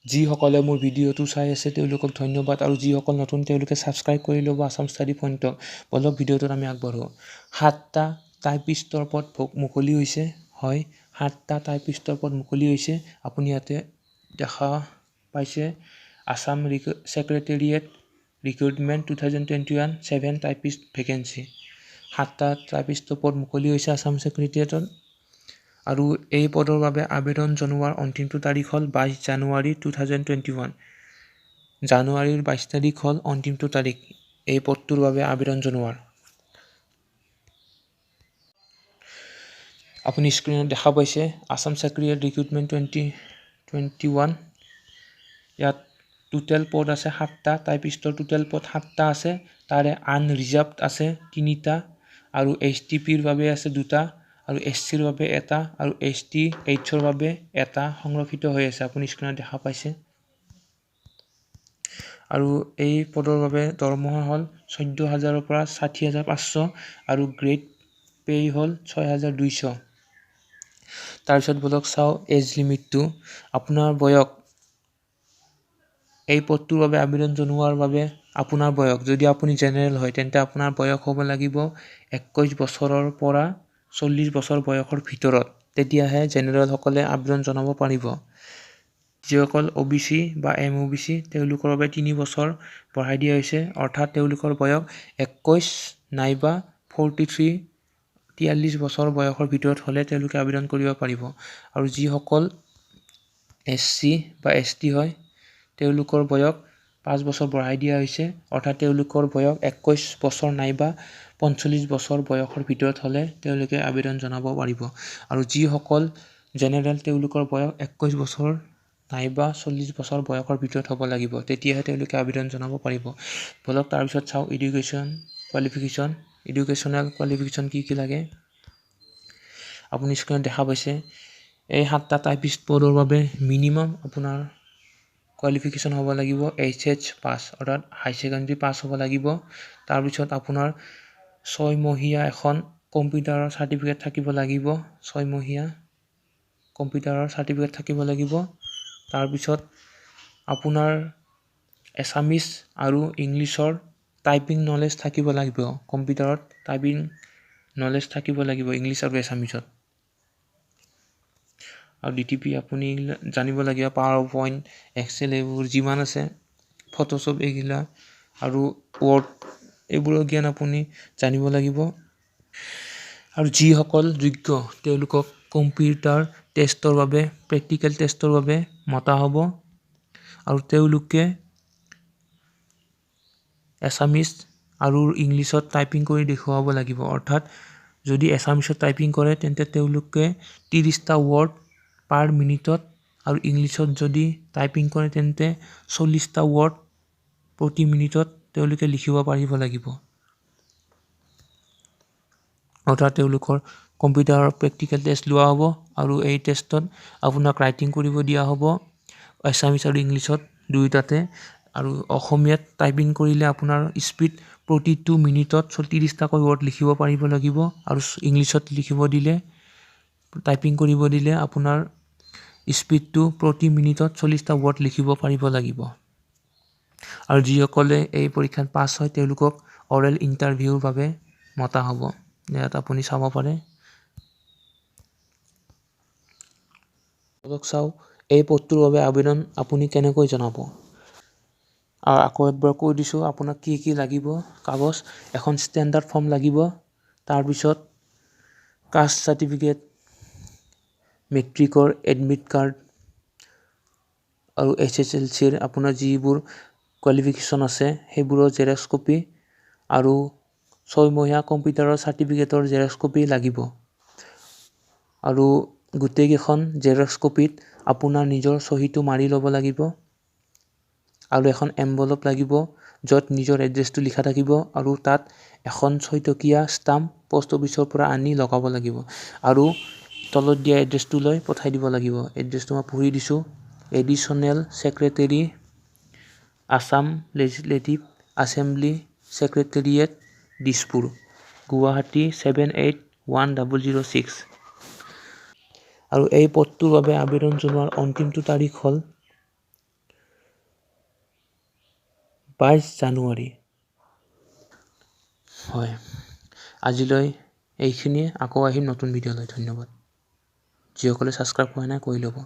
যিসকলে মোৰ ভিডিঅ'টো চাই আছে তেওঁলোকক ধন্যবাদ আৰু যিসকল নতুন তেওঁলোকে ছাবস্ক্ৰাইব কৰি ল'ব আছাম ষ্টাডি পইণ্টক। বলক ভিডিঅ'টোত আমি আগবাঢ়োঁ। 7টা টাইপিষ্টৰ পদ মুকলি হৈছে। হয়, 7টা টাইপিষ্টৰ পদ মুকলি হৈছে। আপুনি ইয়াতে দেখা পাইছে Assam secretariat recruitment 2021 7 typist vacancy. 7টা টাইপিষ্টৰ পদ মুকলি হৈছে আছাম ছেক্ৰেটেৰিয়েটত। আৰু এই পদৰ বাবে আবেদন জনোৱাৰ অন্তিমটো তাৰিখ হ'ল 22 জানুৱাৰী 2021। জানুৱাৰীৰ 22 তাৰিখ হ'ল অন্তিমটো তাৰিখ এই পদটোৰ বাবে আবেদন জনোৱাৰ। আপুনি স্ক্ৰীনত দেখা পাইছে আছাম ছেক্ৰেটাৰিয়েট ৰিক্ৰুটমেণ্ট 2021। ইয়াত টোটেল পদ আছে 7টা, টাইপিষ্টৰ টোটেল পদ 7টা আছে। তাৰে আনৰিজাৰ্ভড আছে 3টা আৰু HTPৰ বাবে আছে 2টা আৰু SCৰ বাবে 1টা আৰু STHৰ বাবে 1টা সংৰক্ষিত হৈ আছে। আপুনি স্ক্ৰীনত দেখা পাইছে। আৰু এই পদৰ বাবে দৰমহা হ'ল 14,000ৰ পৰা 60,500 আৰু গ্ৰেড পে হ'ল 6,200। তাৰপিছত বলক চাওঁ এজ লিমিটটো। আপোনাৰ বয়স এই পদটোৰ বাবে আবেদন জনোৱাৰ বাবে আপোনাৰ বয়স, যদি আপুনি জেনেৰেল হয় তেন্তে আপোনাৰ বয়স হ'ব লাগিব 21 বছৰৰ পৰা 40 বছৰ বয়সৰ ভিতৰত। তেতিয়াহে জেনেৰেলসকলে আবেদন জনাব পাৰিব। যিসকল OBC বা MOBC তেওঁলোকৰ বাবে 3 বছৰ বঢ়াই দিয়া হৈছে, অৰ্থাৎ তেওঁলোকৰ বয়স 21 নাইবা 43 বছৰ বয়সৰ ভিতৰত হ'লে তেওঁলোকে আবেদন কৰিব পাৰিব। আৰু যিসকল SC বা ST হয় তেওঁলোকৰ বয়স 5 বছৰ বঢ়াই দিয়া হৈছে, অৰ্থাৎ তেওঁলোকৰ বয়স 21 বছৰ নাইবা 45 বছৰ বয়সৰ ভিতৰত হ'লে তেওঁলোকে আবেদন জনাব পাৰিব। আৰু যিসকল জেনেৰেল তেওঁলোকৰ বয়স 21 বছৰ নাইবা 40 বছৰ বয়সৰ ভিতৰত হ'ব লাগিব, তেতিয়াহে তেওঁলোকে আবেদন জনাব পাৰিব। বলক তাৰপিছত চাওঁ এডুকেশ্যন কোৱালিফিকেশ্যন। এডুকেশ্যনেল কোৱালিফিকেশ্যন কি লাগে আপুনি স্ক্ৰীনত দেখা পাইছে। এই 7টা টাইপিষ্ট পদৰ বাবে মিনিমাম আপোনাৰ কোৱালিফিকেশ্যন হ'ব লাগিব HH পাছ, অৰ্থাৎ হাই ছেকেণ্ডেৰী পাছ হ'ব লাগিব। তাৰপিছত আপোনাৰ 6 মহীয়া এখন কম্পিউটাৰৰ চাৰ্টিফিকেট থাকিব লাগিব। 6 মহীয়া কম্পিউটাৰৰ চাৰ্টিফিকেট থাকিব লাগিব। তাৰপিছত আপোনাৰ এছামিজ আৰু ইংলিছৰ টাইপিং নলেজ থাকিব লাগিব। কম্পিউটাৰত টাইপিং নলেজ থাকিব লাগিব ইংলিছ আৰু এছামিজত। আৰু DTP আপুনি জানিব লাগিব, পাৱাৰ পইণ্ট, এক্সেল এইবোৰ যিমান আছে, ফটোশ্বপ এইগিলা আৰু ৱৰ্ড এইবোৰৰ জ্ঞান আপুনি জানিব লাগিব। আৰু যিসকল যোগ্য তেওঁলোকক কম্পিউটাৰ টেষ্টৰ বাবে প্ৰেক্টিকেল টেষ্টৰ বাবে মতা হ'ব। আৰু তেওঁলোকে এছামিজ আৰু ইংলিছত টাইপিং কৰি দেখুৱাব লাগিব। অৰ্থাৎ যদি এছামিছত টাইপিং কৰে তেন্তে তেওঁলোকে 30টা ৱৰ্ড পাৰ মিনিটত আৰু ইংলিছত যদি টাইপিং কৰে তেন্তে 40টা ৱৰ্ড প্ৰতি মিনিটত তেওঁলোকে লিখিব পাৰিব লাগিব। অৰ্থাৎ তেওঁলোকৰ কম্পিউটাৰৰ প্ৰেক্টিকেল টেষ্ট লোৱা হ'ব আৰু এই টেষ্টত আপোনাক ৰাইটিং কৰিব দিয়া হ'ব এছামিজ আৰু ইংলিছত দুয়োটাতে। আৰু অসমীয়াত টাইপিং কৰিলে আপোনাৰ স্পীড প্ৰতিটো মিনিটত 30টাকৈ ৱৰ্ড লিখিব পাৰিব লাগিব। আৰু ইংলিছত লিখিব দিলে টাইপিং কৰিব দিলে আপোনাৰ স্পীডটো প্ৰতি মিনিটত 40টা ৱৰ্ড লিখিব পাৰিব লাগিব। আৰু যিসকলে এই পৰীক্ষাত পাছ হয় তেওঁলোকক অৰেল ইণ্টাৰভিউৰ বাবে মতা হ'ব। ইয়াত আপুনি চাব পাৰে। চাওঁ এই পদটোৰ বাবে আবেদন আপুনি কেনেকৈ জনাব। আৰু আকৌ একবাৰ কৈ দিছোঁ আপোনাক কি লাগিব। কাগজ এখন ষ্টেণ্ডাৰ্ড ফৰ্ম লাগিব। তাৰপিছত কাষ্ট চাৰ্টিফিকেট, মেট্ৰিকৰ এডমিট কাৰ্ড আৰু SSLCৰ আপোনাৰ যিবোৰ কোৱালিফিকেশ্যন আছে সেইবোৰৰ জেৰক্স কপি আৰু 6 মহীয়া কম্পিউটাৰৰ চাৰ্টিফিকেটৰ জেৰক্স কপি লাগিব। আৰু গোটেইকেইখন জেৰক্স কপিত আপোনাৰ নিজৰ চহীটো মাৰি ল'ব লাগিব। আৰু এখন এনভেলপ লাগিব য'ত নিজৰ এড্ৰেছটো লিখা থাকিব আৰু তাত এখন 6 টকীয়া ষ্টাম্প পোষ্ট অফিচৰ পৰা আনি লগাব লাগিব আৰু তলত দিয়া এড্ৰেছটোলৈ পঠাই দিব লাগিব। এড্ৰেছটো মই পঢ়ি দিছোঁ। Additional secretary Assam legislative assembly secretariat Dispur Guwahati 781006। আৰু এই পদটোৰ বাবে আবেদন জনোৱাৰ অন্তিমটো তাৰিখ হ'ল 22 জানুৱাৰী হয় আজিলৈ এইখিনিয়ে আকৌ আহিম নতুন ভিডিঅ' লৈ ধন্যবাদ যিসকলে ছাবস্ক্ৰাইব কৰা নাই কৰি ল'ব